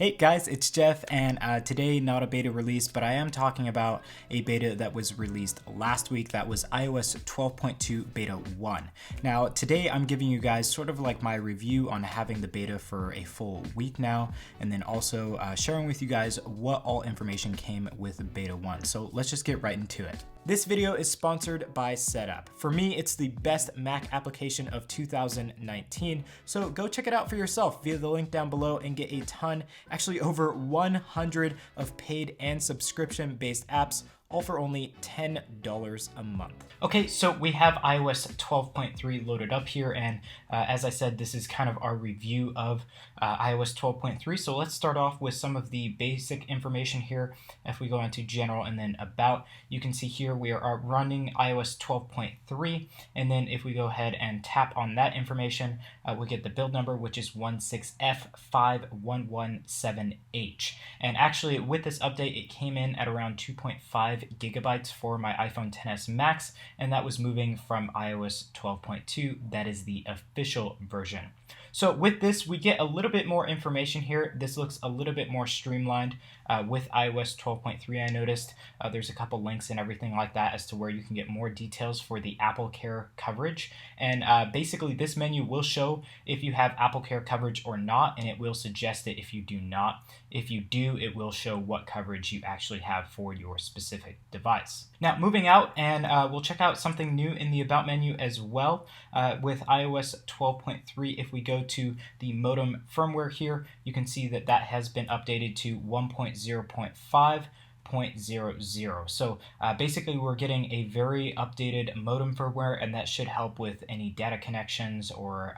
Hey guys, it's Jeff, and today not a beta release, but I am talking about a beta that was released last week. That was iOS 12.2 Beta 1. Now today I'm giving you guys sort of like my review on having the beta for a full week now, and then also sharing with you guys what all information came with Beta 1. So let's just get right into it. This video is sponsored by Setup. For me, it's the best Mac application of 2019, so go check it out for yourself via the link down below and get a ton, actually over 100 of paid and subscription-based apps, all for only $10 a month. Okay, so we have iOS 12.3 loaded up here, and as I said, this is kind of our review of iOS 12.3. So let's start off with some of the basic information here. If we go into general and then about, you can see here we are running iOS 12.3, and then if we go ahead and tap on that information, we get the build number, which is 16F5117H. And actually with this update, it came in at around 2.5 gigabytes for my iPhone XS Max, and that was moving from iOS 12.2. That is the official version. So with this, we get a little bit more information here. This looks a little bit more streamlined with iOS 12.3. I noticed there's a couple links and everything like that as to where you can get more details for the AppleCare coverage. And basically this menu will show if you have AppleCare coverage or not, and it will suggest it if you do not. If you do, it will show what coverage you actually have for your specific device. Now moving out, and we'll check out something new in the About menu as well with iOS 12.3. If we go to the modem firmware here, you can see that that has been updated to 1.0.5.00. So basically we're getting a very updated modem firmware, and that should help with any data connections or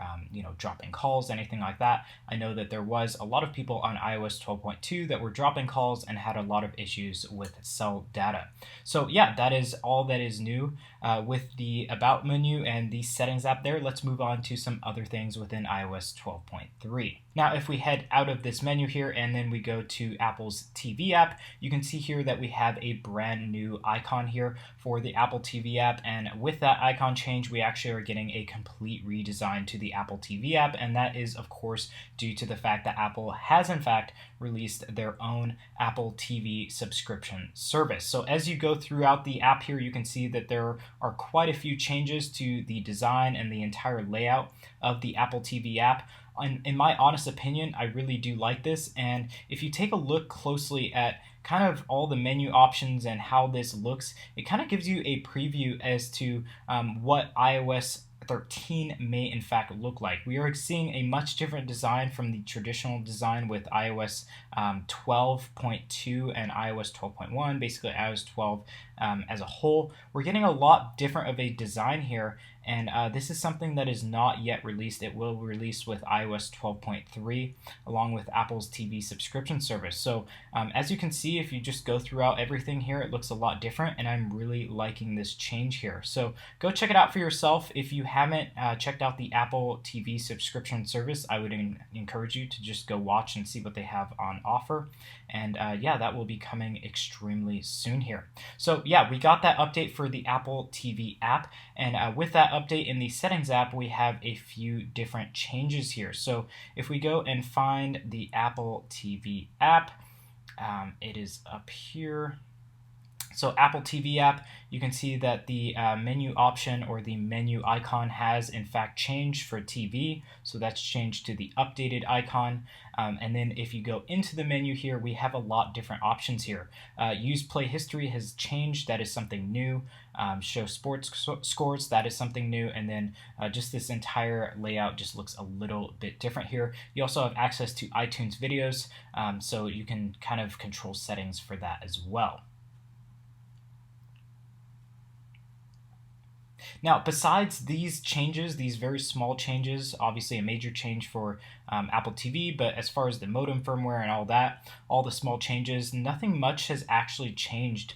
dropping calls, anything like that. I know that there was a lot of people on iOS 12.2 that were dropping calls and had a lot of issues with cell data. So yeah, that is all that is new with the About menu and the Settings app there. Let's move on to some other things within iOS 12.3. Now if we head out of this menu here and then we go to Apple's TV app, you can see here that we have a brand new icon here for the Apple TV app, and with that icon change we actually are getting a complete redesign to the Apple TV app, and that is of course due to the fact that Apple has in fact released their own Apple TV subscription service. So as you go throughout the app here, you can see that there are quite a few changes to the design and the entire layout of the Apple TV app. In my honest opinion, I really do like this, and if you take a look closely at kind of all the menu options and how this looks, it kind of gives you a preview as to what iOS 13 may in fact look like. We are seeing a much different design from the traditional design with iOS 12.2 and iOS 12.1, basically iOS 12 as a whole. We're getting a lot different of a design here, and this is something that is not yet released. It will release with iOS 12.3 along with Apple's TV subscription service. So as you can see, if you just go throughout everything here, it looks a lot different, and I'm really liking this change here. So go check it out for yourself. If you haven't checked out the Apple TV subscription service, I would encourage you to just go watch and see what they have on offer. And yeah, that will be coming extremely soon here. So yeah, we got that update for the Apple TV app, and with that update in the Settings app, we have a few different changes here. So if we go and find the Apple TV app, it is up here. So Apple TV app, you can see that the menu option or the menu icon has in fact changed for TV. So that's changed to the updated icon. And then if you go into the menu here, we have a lot different options here. Use play history has changed. That is something new. Show sports scores, that is something new. And then just this entire layout just looks a little bit different here. You also have access to iTunes videos, so you can kind of control settings for that as well. Now, besides these changes, these very small changes, obviously a major change for Apple TV, but as far as the modem firmware and all that, all the small changes, nothing much has actually changed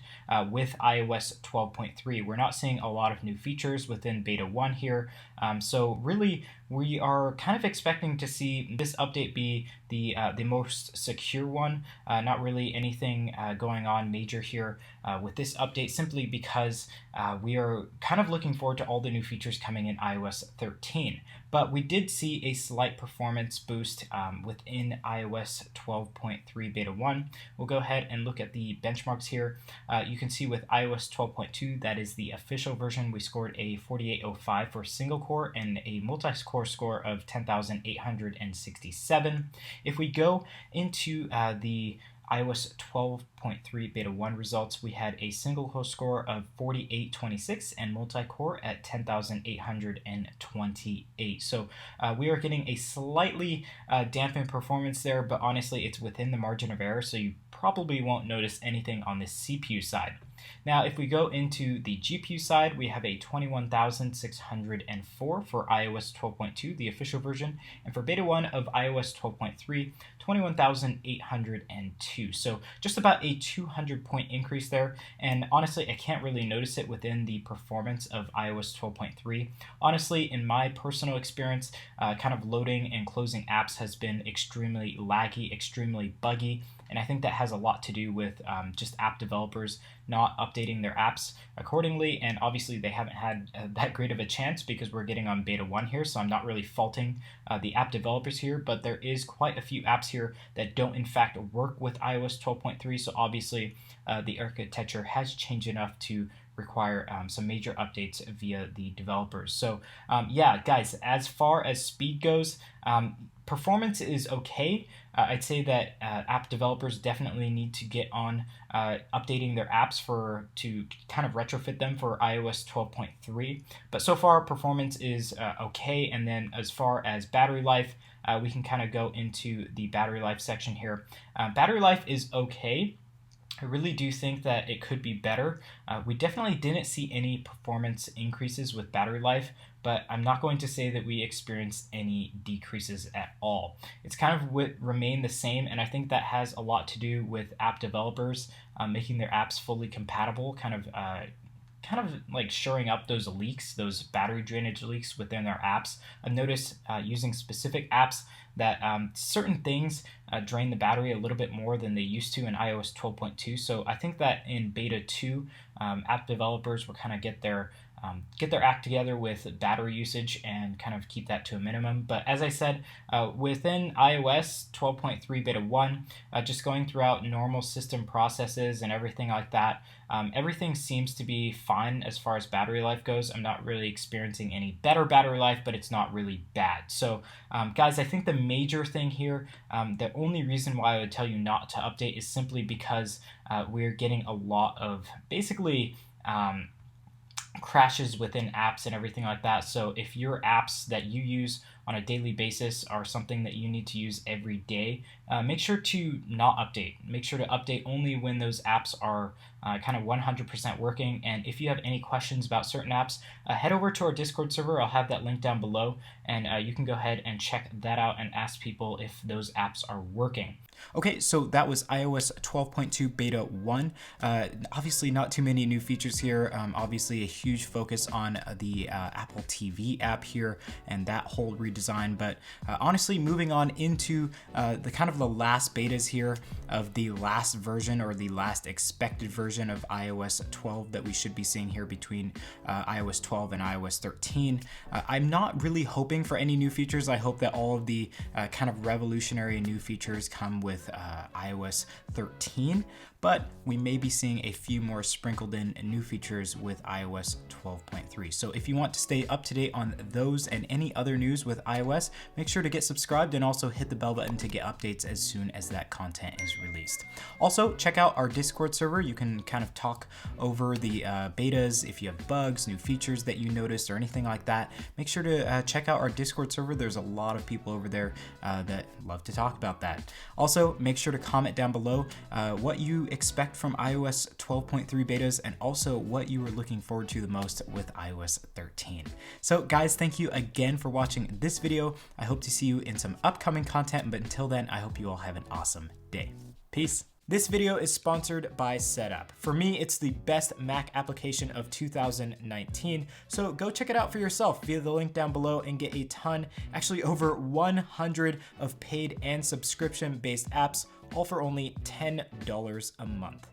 with iOS 12.3. We're not seeing a lot of new features within Beta 1 here, so really we are kind of expecting to see this update be the most secure one. Not really anything going on major here with this update, simply because we are kind of looking forward to all the new features coming in iOS 13. But we did see a slight performance boost within iOS 12.3 beta 1. We'll go ahead and look at the benchmarks here. You can see with iOS 12.2, that is the official version, we scored a 4805 for single core and a multi-core score of 10,867. If we go into the iOS 12.3 beta 1 results, we had a single core score of 4826 and multi-core at 10,828. So we are getting a slightly dampened performance there, but honestly it's within the margin of error, so you probably won't notice anything on the CPU side. Now, if we go into the GPU side, we have a 21,604 for iOS 12.2, the official version, and for beta 1 of iOS 12.3, 21,802. So just about a 200-point increase there, and honestly, I can't really notice it within the performance of iOS 12.3. Honestly, in my personal experience, kind of loading and closing apps has been extremely laggy, extremely buggy, and I think that has a lot to do with just app developers not updating their apps accordingly, and obviously they haven't had that great of a chance because we're getting on beta 1 here, so I'm not really faulting the app developers here, but there is quite a few apps here that don't in fact work with iOS 12.3, so obviously the architecture has changed enough to require some major updates via the developers. So yeah, guys, as far as speed goes, performance is okay. I'd say that app developers definitely need to get on updating their apps to kind of retrofit them for iOS 12.3. But so far, performance is okay. And then as far as battery life, we can kind of go into the battery life section here. Battery life is okay. I really do think that it could be better. We definitely didn't see any performance increases with battery life, but I'm not going to say that we experienced any decreases at all. It's kind of remained the same, and I think that has a lot to do with app developers making their apps fully compatible, kind of like shoring up those leaks, those battery drainage leaks within their apps. I've noticed using specific apps that certain things drain the battery a little bit more than they used to in iOS 12.2. So I think that in beta 2, app developers will kind of get their act together with battery usage and kind of keep that to a minimum. But as I said, within iOS 12.3 beta 1, just going throughout normal system processes and everything like that, everything seems to be fine as far as battery life goes. I'm not really experiencing any better battery life, but it's not really bad. So guys, I think the major thing here, the only reason why I would tell you not to update is simply because we're getting a lot of basically crashes within apps and everything like that. So if your apps that you use on a daily basis are something that you need to use every day, make sure to not update. Make sure to update only when those apps are kind of 100% working. And if you have any questions about certain apps, head over to our Discord server. I'll have that link down below, and you can go ahead and check that out and ask people if those apps are working. Okay, so that was iOS 12.2 beta 1. Obviously not too many new features here. Obviously a huge focus on the Apple TV app here and that whole redesign. But honestly, moving on into the kind of the last betas here of the last version, or the last expected version of iOS 12 that we should be seeing here between iOS 12 and iOS 13. I'm not really hoping for any new features. I hope that all of the kind of revolutionary new features come with iOS 13, but we may be seeing a few more sprinkled in new features with iOS 12.3. So if you want to stay up to date on those and any other news with iOS, make sure to get subscribed and also hit the bell button to get updates as soon as that content is released. Also, check out our Discord server. You can kind of talk over the betas if you have bugs, new features that you noticed, or anything like that. Make sure to check out our Discord server. There's a lot of people over there that love to talk about that. Also, make sure to comment down below what you expect from iOS 12.3 betas, and also what you were looking forward to the most with iOS 13. So guys, thank you again for watching this video. I hope to see you in some upcoming content, but until then, I hope you all have an awesome day. Peace. This video is sponsored by Setup. For me, it's the best Mac application of 2019, so go check it out for yourself via the link down below and get a ton, actually over 100 of paid and subscription-based apps, all for only $10 a month.